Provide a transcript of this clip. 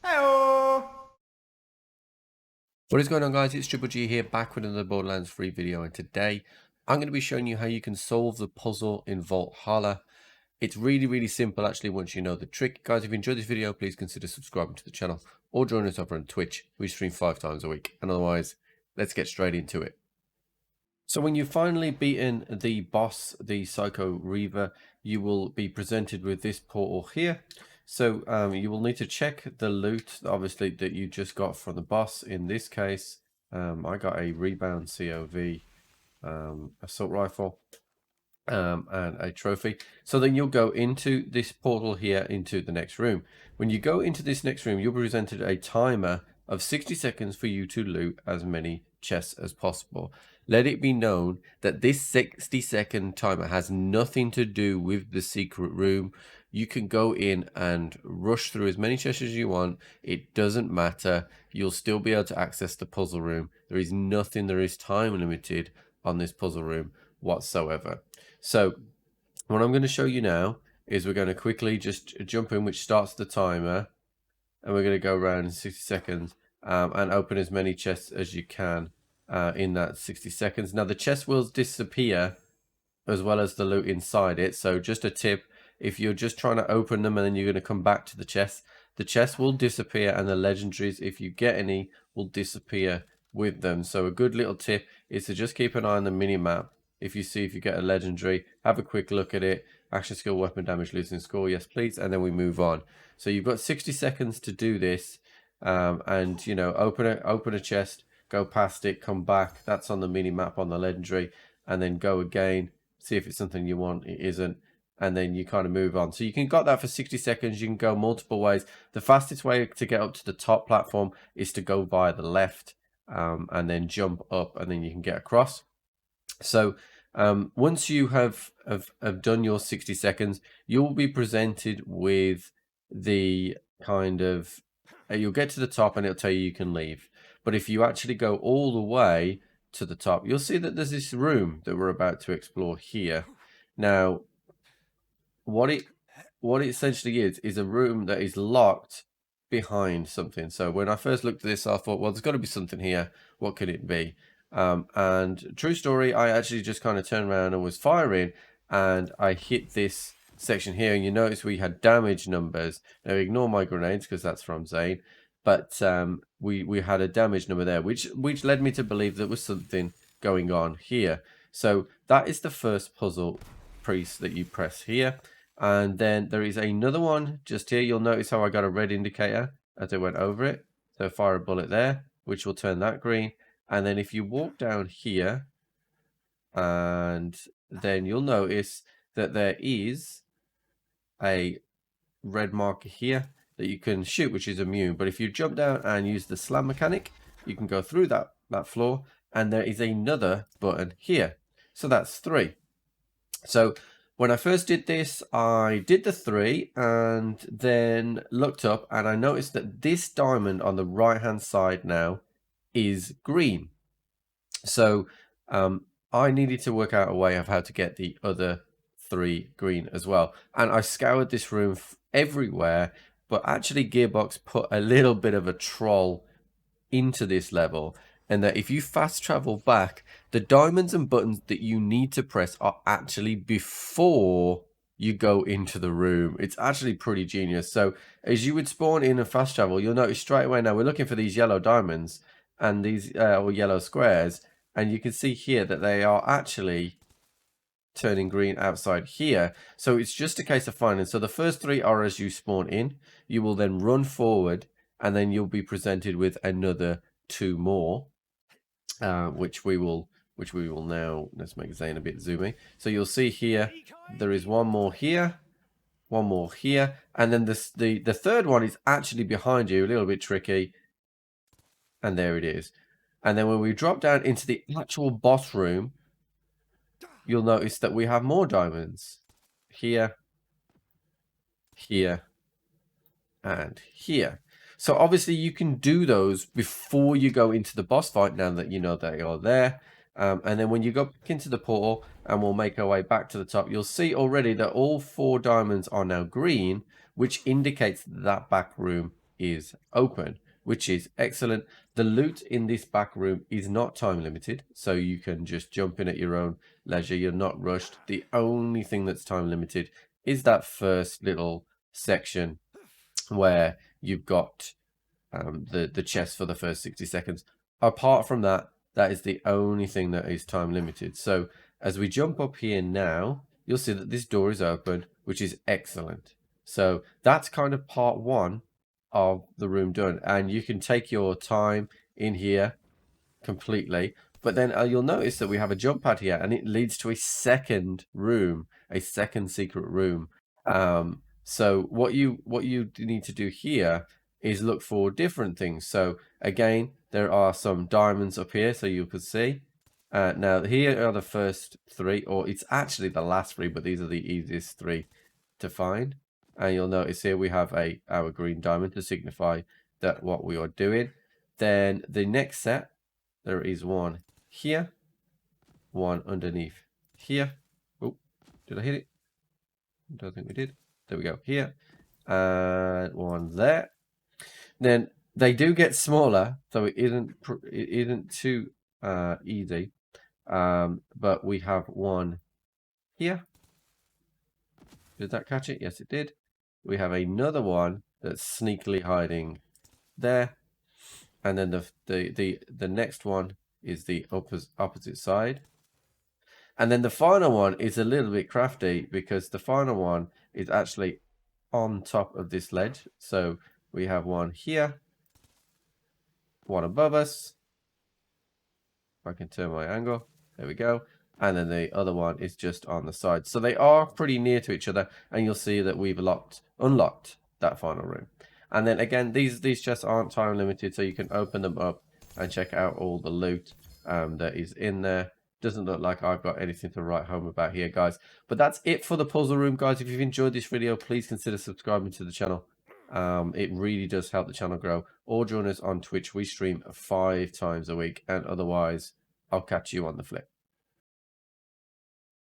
Hello. What is going on, guys? It's Triple G here, back with another Borderlands 3 video, and today I'm going to be showing you how you can solve the puzzle in VAULTHALLA. It's really simple actually once you know the trick. Guys, if you enjoyed this video, please consider subscribing to the channel or join us over on Twitch. We stream 5 times a week, and otherwise, let's get straight into it. So when you've finally beaten the boss, the Psycho Reaver, you will be presented with this portal here. So you will need to check the loot, obviously, that you just got from the boss. In this case, I got a Rebound COV assault rifle and a trophy. So then you'll go into this portal here into the next room. When you go into this next room, you'll be presented a timer of 60 seconds for you to loot as many chests as possible. Let it be known that this 60-second timer has nothing to do with the secret room. You can go in and rush through as many chests as you want. It doesn't matter. You'll still be able to access the puzzle room. There is nothing, there is time limited on this puzzle room whatsoever. So what I'm going to show you now is we're going to quickly just jump in, which starts the timer, and we're going to go around in 60 seconds and open as many chests as you can in that 60 seconds. Now the chest will disappear as well as the loot inside it. So just a tip, if you're just trying to open them and then you're going to come back to the chest will disappear, and the legendaries, if you get any, will disappear with them. So a good little tip is to just keep an eye on the mini map. If you get a legendary, have a quick look at it. Action skill, weapon damage, losing score, yes please, and then we move on. So you've got 60 seconds to do this, and you know, open a chest, go past it, come back. That's on the mini map on the legendary, and then go again, see if it's something you want. It isn't, and then you kind of move on. So you can got that for 60 seconds. You can go multiple ways. The fastest way to get up to the top platform is to go via the left, and then jump up, and then you can get across. So once you have done your 60 seconds, you'll be presented with the kind of, you'll get to the top and it'll tell you can leave. But if you actually go all the way to the top, you'll see that there's this room that we're about to explore here. Now, what it essentially is a room that is locked behind something. So when I first looked at this, I thought, well, there's got to be something here. What could it be? And true story, I actually just kind of turned around and was firing, and I hit this section here, and you notice we had damage numbers. Now ignore my grenades because that's from Zane, but we had a damage number there, which led me to believe there was something going on here. So that is the first puzzle piece that you press here. And then there is another one just here. You'll notice how I got a red indicator as I went over it. So fire a bullet there, which will turn that green. And then if you walk down here, and then you'll notice that there is a red marker here that you can shoot, which is immune. But if you jump down and use the slam mechanic, you can go through that floor, and there is another button here. So that's 3. So when I first did this, I did the 3 and then looked up, and I noticed that this diamond on the right hand side now is green. So I needed to work out a way of how to get the other 3 green as well. And I scoured this room everywhere, but actually Gearbox put a little bit of a troll into this level, and that if you fast travel back, the diamonds and buttons that you need to press are actually before you go into the room. It's actually pretty genius. So as you would spawn in and fast travel, you'll notice straight away now we're looking for these yellow diamonds and these or yellow squares, and you can see here that they are actually turning green outside here. So it's just a case of finding. So the first 3 are as you spawn in. You will then run forward, and then you'll be presented with another 2 more, which we will now, let's make Zane a bit zoomy. So you'll see here there is 1 more here, 1 more here, and then the third one is actually behind you, a little bit tricky, and there it is. And then when we drop down into the actual boss room, you'll notice that we have more diamonds here, here, and here. So obviously you can do those before you go into the boss fight, now that you know they are there. And then when you go back into the portal, and we'll make our way back to the top, you'll see already that all 4 diamonds are now green, which indicates that back room is open, which is excellent. The loot in this back room is not time limited, so you can just jump in at your own leisure. You're not rushed. The only thing that's time limited is that first little section where you've got the chest for the first 60 seconds. Apart from that, that is the only thing that is time limited. So as we jump up here now, you'll see that this door is open, which is excellent. So that's kind of part one of the room done. And you can take your time in here completely. But then you'll notice that we have a jump pad here, and it leads to a second room, a second secret room. So what you need to do here is look for different things. So again, there are some diamonds up here, so you could see. Now here are the first three, or it's actually the last three, but these are the easiest three to find. And you'll notice here we have our green diamond to signify that what we are doing. Then the next set, there is one here, one underneath here. Oh, did I hit it? I don't think we did. There we go, here, and one there. Then they do get smaller, so it isn't too easy. But we have one here. Did that catch it? Yes, it did. We have another one that's sneakily hiding there, and then the next one is the opposite side. And then the final one is a little bit crafty, because the final one is actually on top of this ledge. So we have one here, one above us. If I can turn my angle, there we go. And then the other one is just on the side. So they are pretty near to each other, and you'll see that we've unlocked that final room. And then again, these chests aren't time limited, so you can open them up and check out all the loot that is in there. Doesn't look like I've got anything to write home about here, guys. But that's it for the puzzle room, guys. If you've enjoyed this video, please consider subscribing to the channel. It really does help the channel grow. Or join us on Twitch. We stream 5 times a week. And otherwise, I'll catch you on the flip.